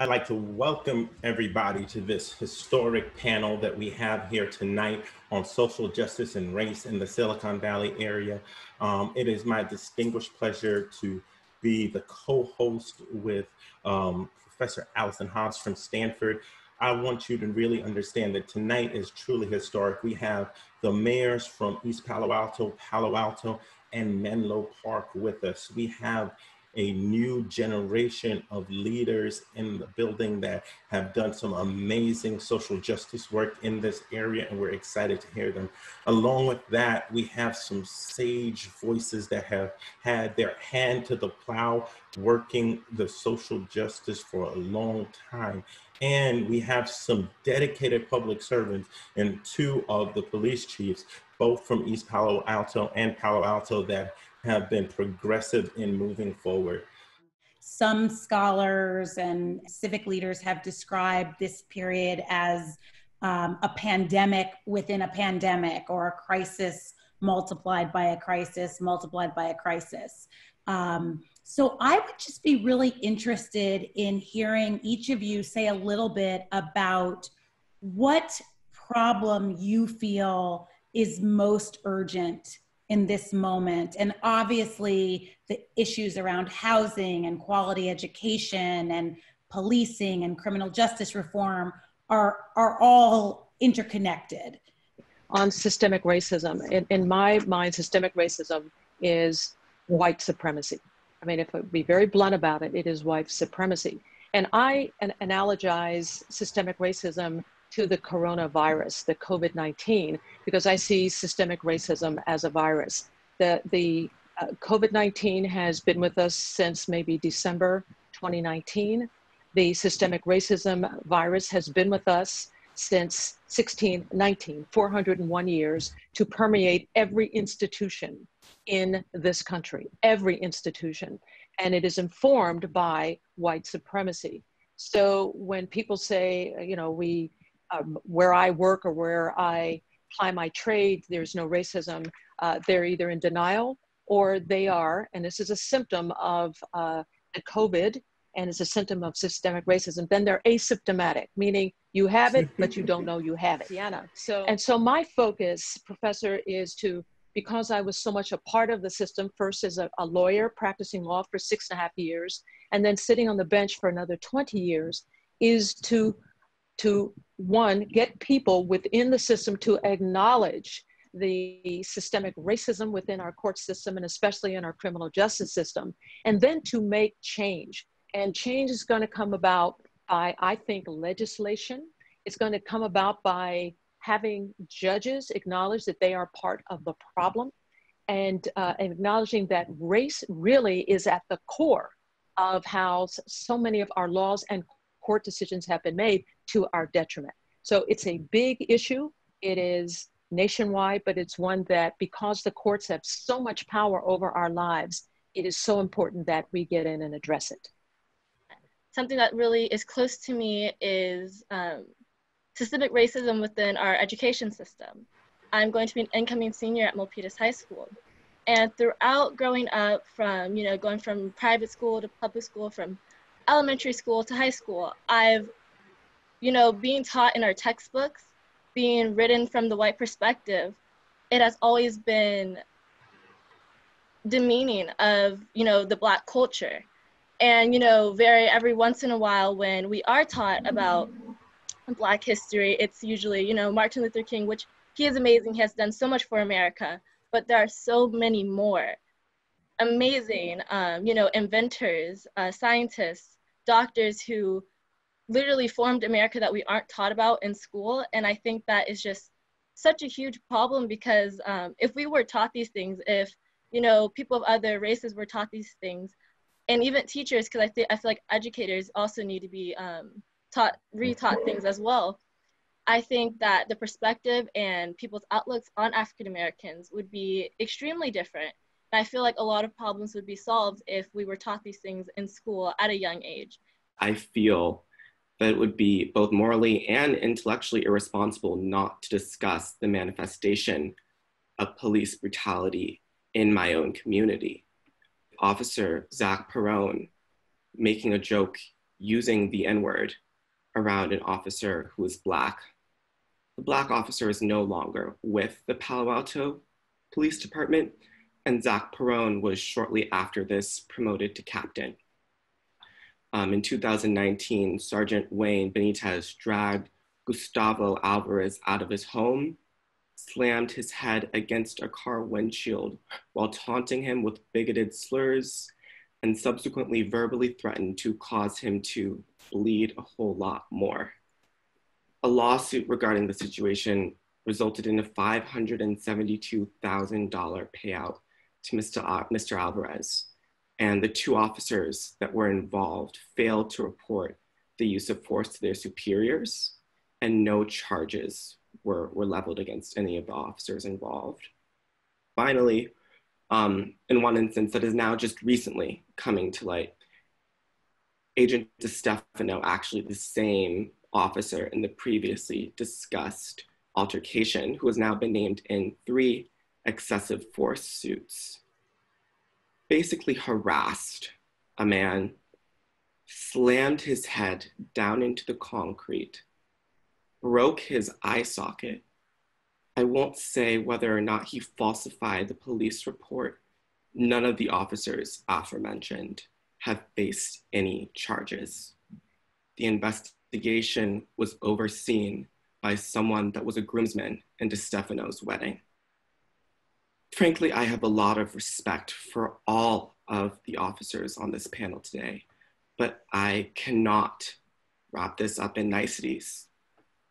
I'd like to welcome everybody to this historic panel that we have here tonight on social justice and race in the Silicon Valley area. It is my distinguished pleasure to be the co-host with Professor Allison Hobbs from Stanford. I want you to really understand that tonight is truly historic. We have the mayors from East Palo Alto, and Menlo Park with us. We have a new generation of leaders in the building that have done some amazing social justice work in this area, and we're excited to hear them. Along with that, we have some sage voices that have had their hand to the plow working the social justice for a long time. And we have some dedicated public servants and two of the police chiefs, both from East Palo Alto and Palo Alto, that have been progressive in moving forward. Some scholars and civic leaders have described this period as a pandemic within a pandemic, or a crisis multiplied by a crisis multiplied by a crisis. So I would just be really interested in hearing each of you say a little bit about what problem you feel is most urgent in this moment. And obviously the issues around housing and quality education and policing and criminal justice reform are all interconnected. On systemic racism, in my mind, systemic racism is white supremacy. I mean, if I be very blunt about it, it is white supremacy. And I analogize systemic racism to the coronavirus, the COVID-19, because I see systemic racism as a virus. The COVID-19 has been with us since maybe December 2019. The systemic racism virus has been with us since 1619, 401 years, to permeate every institution in this country, every institution. And it is informed by white supremacy. So when people say, you know, where I work or where I ply my trade, there's no racism, they're either in denial or they are, and this is a symptom of the COVID, and it's a symptom of systemic racism, then they're asymptomatic, meaning you have it, but you don't know you have it. Diana. So my focus, Professor, is to, because I was so much a part of the system, first as a lawyer practicing law for 6.5 years, and then sitting on the bench for another 20 years, is to one, get people within the system to acknowledge the systemic racism within our court system, and especially in our criminal justice system, and then to make change. And change is going to come about by, I think, legislation. It's going to come about by having judges acknowledge that they are part of the problem, and acknowledging that race really is at the core of how so many of our laws and court decisions have been made to our detriment. So it's a big issue. It is nationwide, but it's one that, because the courts have so much power over our lives, it is so important that we get in and address it. Something that really is close to me is systemic racism within our education system. I'm going to be an incoming senior at Milpitas High School. And throughout growing up, from, you know, going from private school to public school, from elementary school to high school, I've, you know, being taught in our textbooks, being written from the white perspective, it has always been demeaning of, you know, the Black culture. And, you know, every once in a while when we are taught about Black history, it's usually, you know, Martin Luther King, which he is amazing, he has done so much for America, but there are so many more amazing, you know, inventors, scientists, doctors who literally formed America that we aren't taught about in school. And I think that is just such a huge problem, because if we were taught these things, if, you know, people of other races were taught these things, and even teachers, because I feel like educators also need to be retaught things as well. I think that the perspective and people's outlooks on African Americans would be extremely different. And I feel like a lot of problems would be solved if we were taught these things in school at a young age. I feel that it would be both morally and intellectually irresponsible not to discuss the manifestation of police brutality in my own community. Officer Zach Perrone making a joke using the N-word around an officer who is Black. The Black officer is no longer with the Palo Alto Police Department, and Zach Perone was shortly after this promoted to captain. In 2019, Sergeant Wayne Benitez dragged Gustavo Alvarez out of his home, slammed his head against a car windshield while taunting him with bigoted slurs, and subsequently verbally threatened to cause him to bleed a whole lot more. A lawsuit regarding the situation resulted in a $572,000 payout to Mr. Alvarez, and the two officers that were involved failed to report the use of force to their superiors, and no charges were leveled against any of the officers involved. Finally, in one instance that is now just recently coming to light, Agent DeStefano, actually the same officer in the previously discussed altercation, who has now been named in 3 excessive force suits, basically harassed a man, slammed his head down into the concrete, broke his eye socket. I won't say whether or not he falsified the police report. None of the officers aforementioned have faced any charges. The investigation was overseen by someone that was a groomsman in DeStefano's wedding. Frankly, I have a lot of respect for all of the officers on this panel today, but I cannot wrap this up in niceties.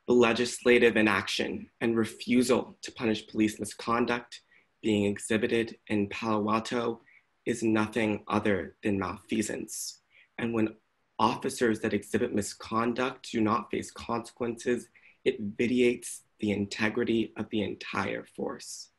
The legislative inaction and refusal to punish police misconduct being exhibited in Palo Alto is nothing other than malfeasance. And when officers that exhibit misconduct do not face consequences, it vitiates the integrity of the entire force.